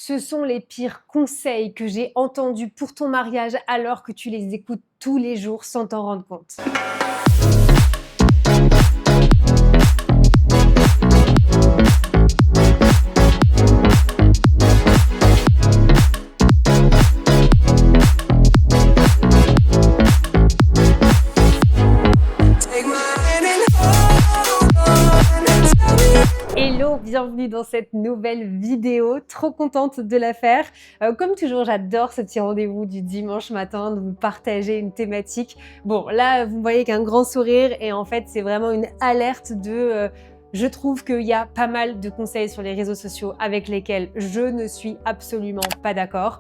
Ce sont les pires conseils que j'ai entendus pour ton mariage alors que tu les écoutes tous les jours sans t'en rendre compte. Hello, bienvenue dans cette nouvelle vidéo, trop contente de la faire. Comme toujours, j'adore ce petit rendez-vous du dimanche matin, de vous partager une thématique. Bon, là, vous me voyez qu'un grand sourire et en fait, c'est vraiment une alerte de... je trouve qu'il y a pas mal de conseils sur les réseaux sociaux avec lesquels je ne suis absolument pas d'accord.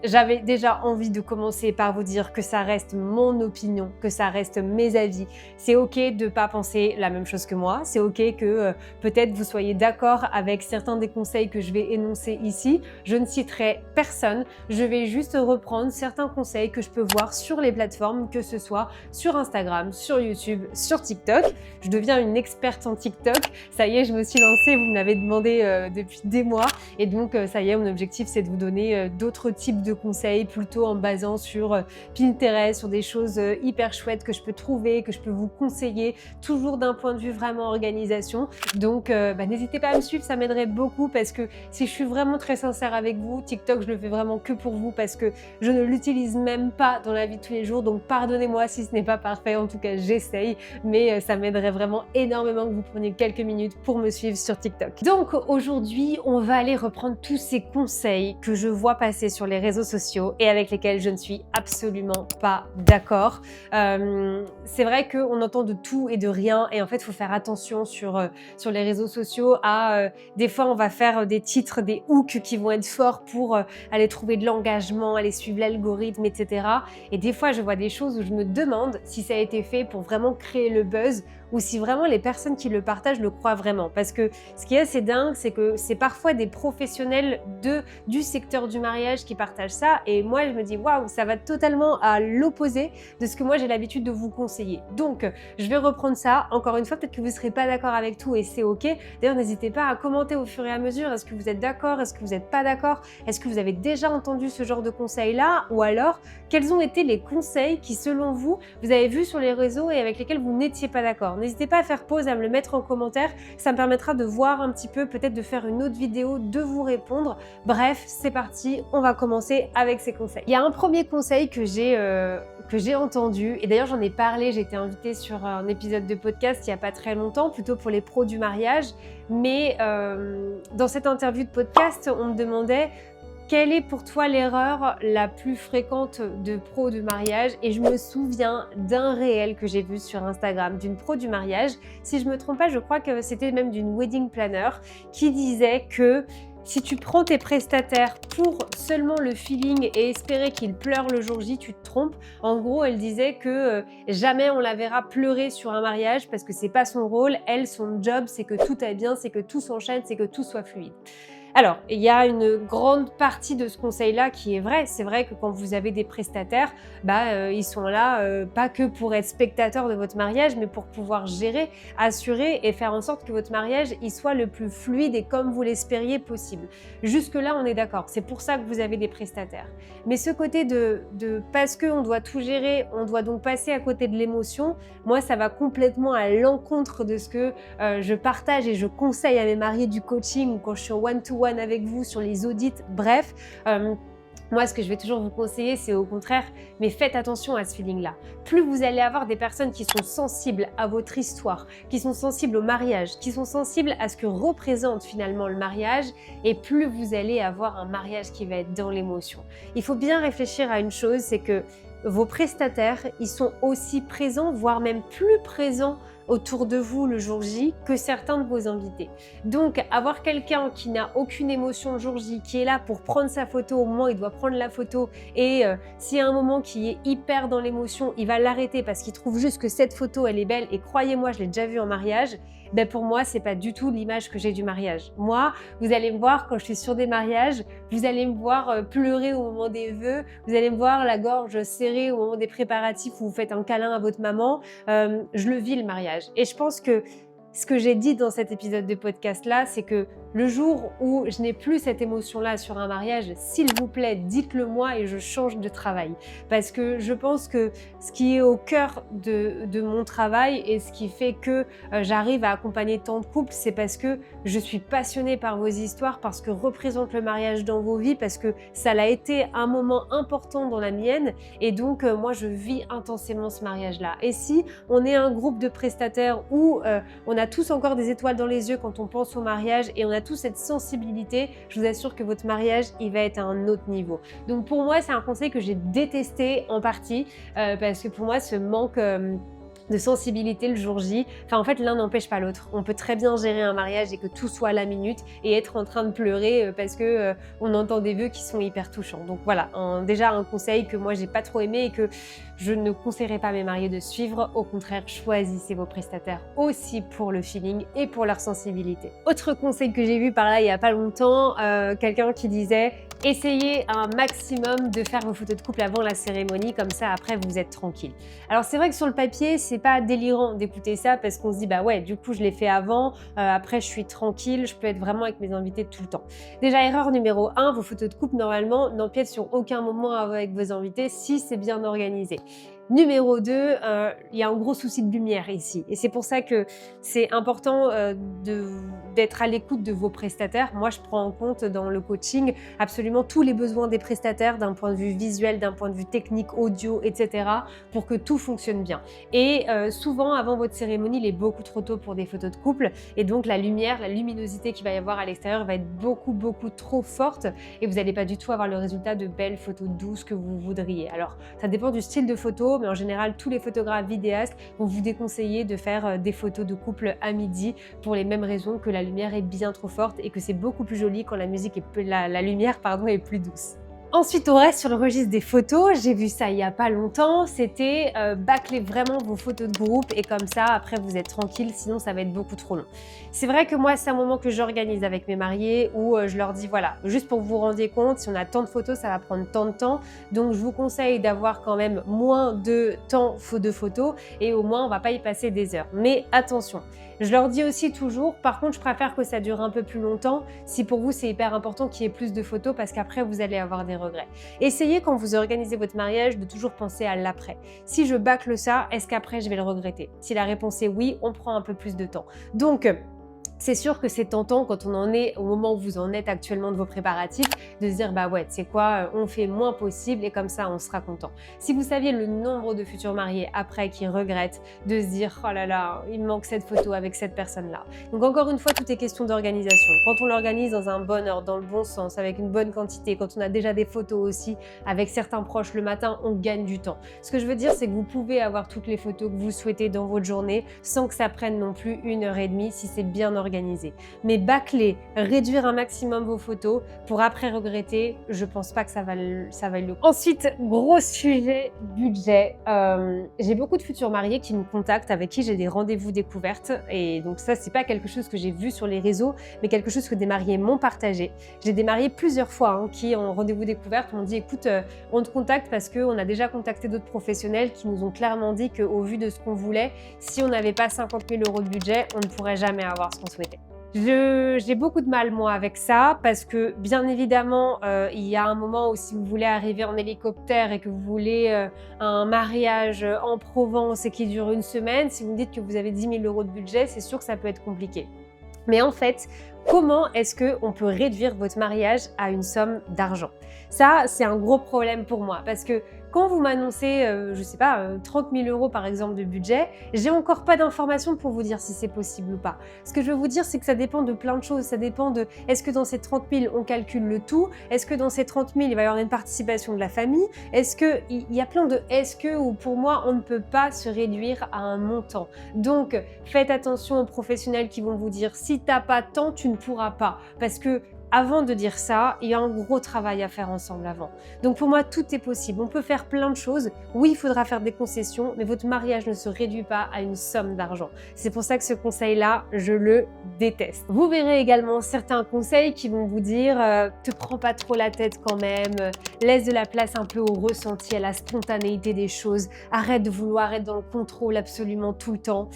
J'avais déjà envie de commencer par vous dire que ça reste mon opinion, que ça reste mes avis. C'est ok de pas penser la même chose que moi. C'est ok que peut-être vous soyez d'accord avec certains des conseils que je vais énoncer ici. Je ne citerai personne. Je vais juste reprendre certains conseils que je peux voir sur les plateformes, que ce soit sur Instagram, sur YouTube, sur TikTok. Je deviens une experte en TikTok. Ça y est, je me suis lancée, vous me l'avez demandé depuis des mois. Et donc, ça y est, mon objectif, c'est de vous donner d'autres types de conseils, plutôt en basant sur Pinterest, sur des choses hyper chouettes que je peux trouver, que je peux vous conseiller, toujours d'un point de vue vraiment organisation. Donc, n'hésitez pas à me suivre, ça m'aiderait beaucoup parce que si je suis vraiment très sincère avec vous, TikTok, je le fais vraiment que pour vous parce que je ne l'utilise même pas dans la vie de tous les jours. Donc, pardonnez-moi si ce n'est pas parfait. En tout cas, j'essaye, mais ça m'aiderait vraiment énormément que vous preniez quelques minutes pour me suivre sur TikTok. Donc aujourd'hui, on va aller reprendre tous ces conseils que je vois passer sur les réseaux sociaux et avec lesquels je ne suis absolument pas d'accord. C'est vrai qu'on entend de tout et de rien et en fait, il faut faire attention sur les réseaux sociaux à des fois, on va faire des titres, des hooks qui vont être forts pour aller trouver de l'engagement, aller suivre l'algorithme, etc. Et des fois, je vois des choses où je me demande si ça a été fait pour vraiment créer le buzz ou si vraiment les personnes qui le partagent le croient vraiment. Parce que ce qui est assez dingue, c'est que c'est parfois des professionnels du secteur du mariage qui partagent ça. Et moi, je me dis, waouh, ça va totalement à l'opposé de ce que moi j'ai l'habitude de vous conseiller. Donc, je vais reprendre ça. Encore une fois, peut-être que vous ne serez pas d'accord avec tout et c'est ok. D'ailleurs, n'hésitez pas à commenter au fur et à mesure. Est-ce que vous êtes d'accord? Est-ce que vous n'êtes pas d'accord? Est-ce que vous avez déjà entendu ce genre de conseils-là? Ou alors, quels ont été les conseils qui, selon vous, vous avez vus sur les réseaux et avec lesquels vous n'étiez pas d'accord? N'hésitez pas à faire pause, à me le mettre en commentaire. Ça me permettra de voir un petit peu, peut-être de faire une autre vidéo, de vous répondre. Bref, c'est parti, on va commencer avec ces conseils. Il y a un premier conseil que j'ai entendu, et d'ailleurs j'en ai parlé, j'ai été invitée sur un épisode de podcast il n'y a pas très longtemps, plutôt pour les pros du mariage. Mais dans cette interview de podcast, on me demandait quelle est pour toi l'erreur la plus fréquente de pro de mariage? Et je me souviens d'un réel que j'ai vu sur Instagram d'une pro du mariage. Si je me trompe pas, je crois que c'était même d'une wedding planner qui disait que si tu prends tes prestataires pour seulement le feeling et espérer qu'ils pleurent le jour J, tu te trompes. En gros, elle disait que jamais on la verra pleurer sur un mariage parce que c'est pas son rôle. Elle, son job, c'est que tout aille bien, c'est que tout s'enchaîne, c'est que tout soit fluide. Alors, il y a une grande partie de ce conseil-là qui est vrai. C'est vrai que quand vous avez des prestataires, ils sont là pas que pour être spectateurs de votre mariage, mais pour pouvoir gérer, assurer et faire en sorte que votre mariage il soit le plus fluide et comme vous l'espériez possible. Jusque-là, on est d'accord. C'est pour ça que vous avez des prestataires. Mais ce côté de parce qu'on doit tout gérer, on doit donc passer à côté de l'émotion, moi, ça va complètement à l'encontre de ce que je partage et je conseille à mes mariés du coaching ou quand je suis en one-to-one avec vous sur les audits, bref. Moi, ce que je vais toujours vous conseiller, c'est au contraire, mais faites attention à ce feeling-là. Plus vous allez avoir des personnes qui sont sensibles à votre histoire, qui sont sensibles au mariage, qui sont sensibles à ce que représente finalement le mariage, et plus vous allez avoir un mariage qui va être dans l'émotion. Il faut bien réfléchir à une chose, c'est que vos prestataires, ils sont aussi présents, voire même plus présents autour de vous le jour J que certains de vos invités. Donc, avoir quelqu'un qui n'a aucune émotion le jour J, qui est là pour prendre sa photo au moment où il doit prendre la photo et s'il y a un moment qui est hyper dans l'émotion, il va l'arrêter parce qu'il trouve juste que cette photo, elle est belle et croyez-moi, je l'ai déjà vue en mariage. Pour moi, c'est pas du tout l'image que j'ai du mariage. Moi, vous allez me voir quand je suis sur des mariages, vous allez me voir pleurer au moment des vœux, vous allez me voir la gorge serrée au moment des préparatifs où vous faites un câlin à votre maman. Je le vis le mariage. Et je pense que ce que j'ai dit dans cet épisode de podcast-là, c'est que Le jour où je n'ai plus cette émotion-là sur un mariage, s'il vous plaît, dites-le moi et je change de travail. Parce que je pense que ce qui est au cœur de mon travail et ce qui fait que j'arrive à accompagner tant de couples, c'est parce que je suis passionnée par vos histoires, parce que représente le mariage dans vos vies, parce que ça l'a été un moment important dans la mienne et donc moi je vis intensément ce mariage-là. Et si on est un groupe de prestataires où on a tous encore des étoiles dans les yeux quand on pense au mariage et on a tous cette sensibilité, je vous assure que votre mariage, il va être à un autre niveau. Donc pour moi, c'est un conseil que j'ai détesté en partie parce que pour moi, ce manque de sensibilité le jour J. Enfin, en fait, l'un n'empêche pas l'autre. On peut très bien gérer un mariage et que tout soit à la minute et être en train de pleurer parce que on entend des vœux qui sont hyper touchants. Donc voilà, déjà un conseil que moi j'ai pas trop aimé et que je ne conseillerais pas à mes mariés de suivre. Au contraire, choisissez vos prestataires aussi pour le feeling et pour leur sensibilité. Autre conseil que j'ai vu par là il y a pas longtemps, quelqu'un qui disait essayez un maximum de faire vos photos de couple avant la cérémonie, comme ça après vous êtes tranquille. Alors c'est vrai que sur le papier, c'est pas délirant d'écouter ça parce qu'on se dit bah ouais, du coup je l'ai fait avant, après je suis tranquille, je peux être vraiment avec mes invités tout le temps. Déjà erreur numéro 1, vos photos de couple normalement n'empiètent sur aucun moment avec vos invités si c'est bien organisé. Numéro 2, il y a un gros souci de lumière ici. Et c'est pour ça que c'est important d'être à l'écoute de vos prestataires. Moi, je prends en compte dans le coaching absolument tous les besoins des prestataires d'un point de vue visuel, d'un point de vue technique, audio, etc. pour que tout fonctionne bien. Et souvent, avant votre cérémonie, il est beaucoup trop tôt pour des photos de couple. Et donc, la lumière, la luminosité qu'il va y avoir à l'extérieur va être beaucoup trop forte. Et vous n'allez pas du tout avoir le résultat de belles photos douces que vous voudriez. Alors, ça dépend du style de photo, mais en général, tous les photographes vidéastes vont vous déconseiller de faire des photos de couple à midi pour les mêmes raisons que la lumière est bien trop forte et que c'est beaucoup plus joli quand la lumière est plus douce. Ensuite, on reste sur le registre des photos. J'ai vu ça il y a pas longtemps. C'était bâcler vraiment vos photos de groupe et comme ça, après, vous êtes tranquille. Sinon, ça va être beaucoup trop long. C'est vrai que moi, c'est un moment que j'organise avec mes mariés où je leur dis voilà, juste pour que vous vous rendiez compte, si on a tant de photos, ça va prendre tant de temps. Donc, je vous conseille d'avoir quand même moins de temps de photos et au moins, on va pas y passer des heures. Mais attention. Je leur dis aussi toujours, par contre, je préfère que ça dure un peu plus longtemps si pour vous, c'est hyper important qu'il y ait plus de photos parce qu'après, vous allez avoir des regrets. Essayez quand vous organisez votre mariage de toujours penser à l'après. Si je bâcle ça, est-ce qu'après, je vais le regretter? Si la réponse est oui, on prend un peu plus de temps. Donc, c'est sûr que c'est tentant quand on en est au moment où vous en êtes actuellement de vos préparatifs, de se dire bah ouais, tu sais quoi, on fait moins possible et comme ça on sera content. Si vous saviez le nombre de futurs mariés après qui regrettent de se dire oh là là, il me manque cette photo avec cette personne-là. Donc encore une fois, tout est question d'organisation. Quand on l'organise dans un bon ordre, dans le bon sens, avec une bonne quantité, quand on a déjà des photos aussi avec certains proches le matin, on gagne du temps. Ce que je veux dire, c'est que vous pouvez avoir toutes les photos que vous souhaitez dans votre journée sans que ça prenne non plus 1h30 si c'est bien organisé. Mais bâcler, réduire un maximum vos photos pour après regretter, je pense pas que ça va le coup. Ensuite, gros sujet, budget. J'ai beaucoup de futurs mariés qui me contactent, avec qui j'ai des rendez-vous découvertes. Et donc ça, c'est pas quelque chose que j'ai vu sur les réseaux, mais quelque chose que des mariés m'ont partagé. J'ai des mariés plusieurs fois qui, en rendez-vous découverte, m'ont dit écoute, on te contacte parce qu'on a déjà contacté d'autres professionnels qui nous ont clairement dit qu'au vu de ce qu'on voulait, si on n'avait pas 50 000 € de budget, on ne pourrait jamais avoir ce qu'on souhaitait. J'ai beaucoup de mal moi avec ça parce que bien évidemment il y a un moment où si vous voulez arriver en hélicoptère et que vous voulez un mariage en Provence et qui dure une semaine, si vous me dites que vous avez 10 000 € de budget, c'est sûr que ça peut être compliqué. Mais en fait, comment est-ce qu'on peut réduire votre mariage à une somme d'argent? Ça, c'est un gros problème pour moi parce que quand vous m'annoncez, je sais pas, 30 000 € par exemple de budget, j'ai encore pas d'informations pour vous dire si c'est possible ou pas. Ce que je veux vous dire, c'est que ça dépend de plein de choses. Ça dépend de, est-ce que dans ces 30 000, on calcule le tout? Est-ce que dans ces 30 000, il va y avoir une participation de la famille? Est-ce que, il y a plein de est-ce que où pour moi, on ne peut pas se réduire à un montant. Donc, faites attention aux professionnels qui vont vous dire, si t'as pas tant, tu ne pourras pas. Parce que avant de dire ça, il y a un gros travail à faire ensemble avant. Donc pour moi, tout est possible. On peut faire plein de choses. Oui, il faudra faire des concessions, mais votre mariage ne se réduit pas à une somme d'argent. C'est pour ça que ce conseil-là, je le déteste. Vous verrez également certains conseils qui vont vous dire te prends pas trop la tête quand même, laisse de la place un peu au ressenti, à la spontanéité des choses, arrête de vouloir être dans le contrôle absolument tout le temps.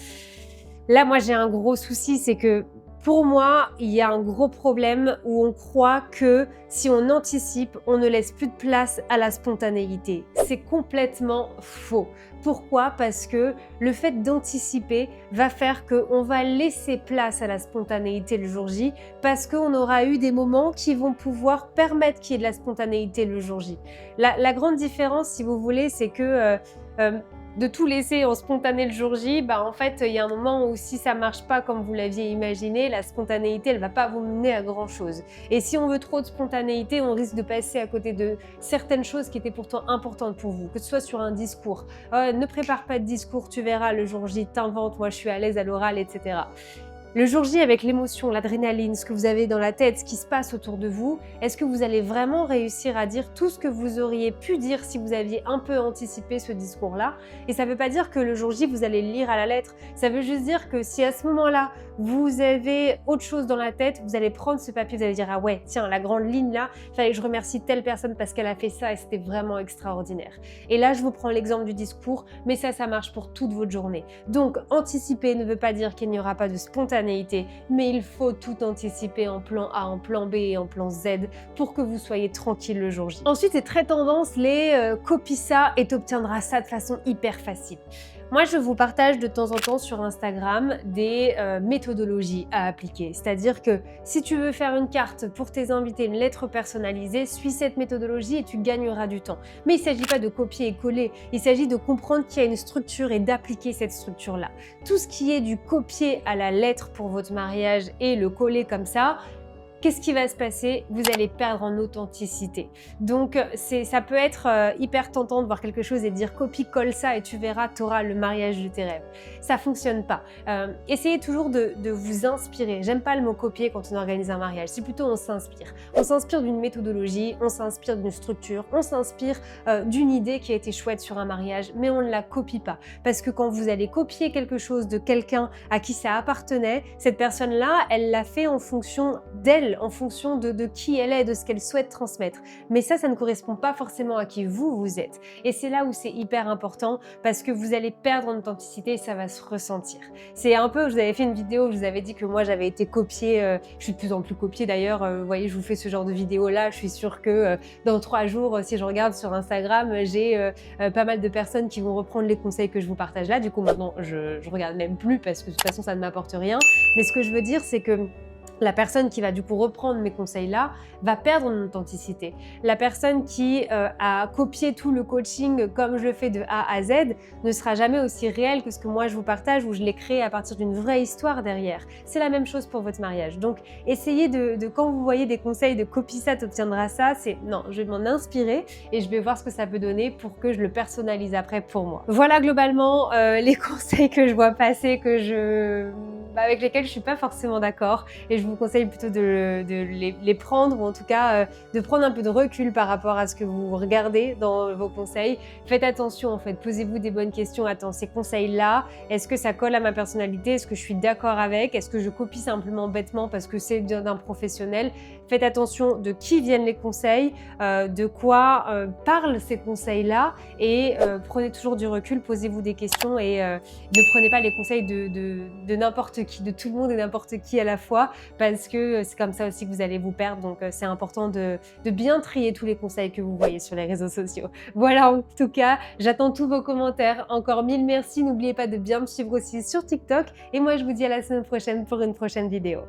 Là, moi, j'ai un gros souci, c'est que Pour moi, il y a un gros problème où on croit que si on anticipe, on ne laisse plus de place à la spontanéité. C'est complètement faux. Pourquoi? Parce que le fait d'anticiper va faire qu'on va laisser place à la spontanéité le jour J, parce qu'on aura eu des moments qui vont pouvoir permettre qu'il y ait de la spontanéité le jour J. La grande différence, si vous voulez, c'est que de tout laisser en spontané le jour J, en fait, il y a un moment où si ça marche pas comme vous l'aviez imaginé, la spontanéité, elle va pas vous mener à grand chose. Et si on veut trop de spontanéité, on risque de passer à côté de certaines choses qui étaient pourtant importantes pour vous, que ce soit sur un discours. Ne prépare pas de discours, tu verras, le jour J, t'inventes, moi je suis à l'aise à l'oral, etc. Le jour J, avec l'émotion, l'adrénaline, ce que vous avez dans la tête, ce qui se passe autour de vous, est-ce que vous allez vraiment réussir à dire tout ce que vous auriez pu dire si vous aviez un peu anticipé ce discours-là? Et ça ne veut pas dire que le jour J, vous allez le lire à la lettre. Ça veut juste dire que si à ce moment-là, vous avez autre chose dans la tête, vous allez prendre ce papier, vous allez dire « Ah ouais, tiens, la grande ligne là, il fallait que je remercie telle personne parce qu'elle a fait ça et c'était vraiment extraordinaire. » Et là, je vous prends l'exemple du discours, mais ça marche pour toute votre journée. Donc, anticiper ne veut pas dire qu'il n'y aura pas de spontanéité, mais il faut tout anticiper en plan A, en plan B et en plan Z pour que vous soyez tranquille le jour J. Ensuite, c'est très tendance les copie ça et t'obtiendras ça de façon hyper facile. Moi, je vous partage de temps en temps sur Instagram des méthodologies à appliquer. C'est-à-dire que si tu veux faire une carte pour tes invités, une lettre personnalisée, suis cette méthodologie et tu gagneras du temps. Mais il ne s'agit pas de copier et coller, il s'agit de comprendre qu'il y a une structure et d'appliquer cette structure-là. Tout ce qui est du copier à la lettre pour votre mariage et le coller comme ça, qu'est-ce qui va se passer? Vous allez perdre en authenticité. Donc, ça peut être hyper tentant de voir quelque chose et de dire copie-colle ça et tu verras, tu auras le mariage de tes rêves. Ça fonctionne pas. Essayez toujours de vous inspirer. J'aime pas le mot copier quand on organise un mariage. C'est plutôt on s'inspire. On s'inspire d'une méthodologie, on s'inspire d'une structure, on s'inspire d'une idée qui a été chouette sur un mariage, mais on ne la copie pas. Parce que quand vous allez copier quelque chose de quelqu'un à qui ça appartenait, cette personne-là, elle l'a fait en fonction d'elle, en fonction de qui elle est, de ce qu'elle souhaite transmettre. Mais ça ne correspond pas forcément à qui vous êtes. Et c'est là où c'est hyper important parce que vous allez perdre en authenticité et ça va se ressentir. C'est un peu, je vous avais fait une vidéo où je vous avais dit que moi j'avais été copiée, je suis de plus en plus copiée d'ailleurs, vous voyez, je vous fais ce genre de vidéo là, je suis sûre que dans 3 jours, si je regarde sur Instagram, j'ai pas mal de personnes qui vont reprendre les conseils que je vous partage là. Du coup maintenant, je regarde même plus parce que de toute façon ça ne m'apporte rien. Mais ce que je veux dire, c'est que la personne qui va du coup reprendre mes conseils-là va perdre en authenticité. La personne qui a copié tout le coaching comme je le fais de A à Z ne sera jamais aussi réelle que ce que moi je vous partage où je l'ai créé à partir d'une vraie histoire derrière. C'est la même chose pour votre mariage. Donc essayez de quand vous voyez des conseils de copie ça, t'obtiendras ça, c'est non, je vais m'en inspirer et je vais voir ce que ça peut donner pour que je le personnalise après pour moi. Voilà globalement les conseils que je vois passer, avec lesquels je suis pas forcément d'accord et je vous conseille plutôt de les prendre ou en tout cas de prendre un peu de recul par rapport à ce que vous regardez dans vos conseils. Faites attention en fait, posez-vous des bonnes questions. Attends, ces conseils-là, est-ce que ça colle à ma personnalité? Est-ce que je suis d'accord avec? Est-ce que je copie simplement bêtement parce que c'est d'un professionnel? Faites attention de qui viennent les conseils, de quoi parlent ces conseils-là et prenez toujours du recul, posez-vous des questions et ne prenez pas les conseils de n'importe qui, de tout le monde et n'importe qui à la fois parce que c'est comme ça aussi que vous allez vous perdre. Donc c'est important de bien trier tous les conseils que vous voyez sur les réseaux sociaux. Voilà, en tout cas, j'attends tous vos commentaires. Encore 1000 merci. N'oubliez pas de bien me suivre aussi sur TikTok. Et moi, je vous dis à la semaine prochaine pour une prochaine vidéo.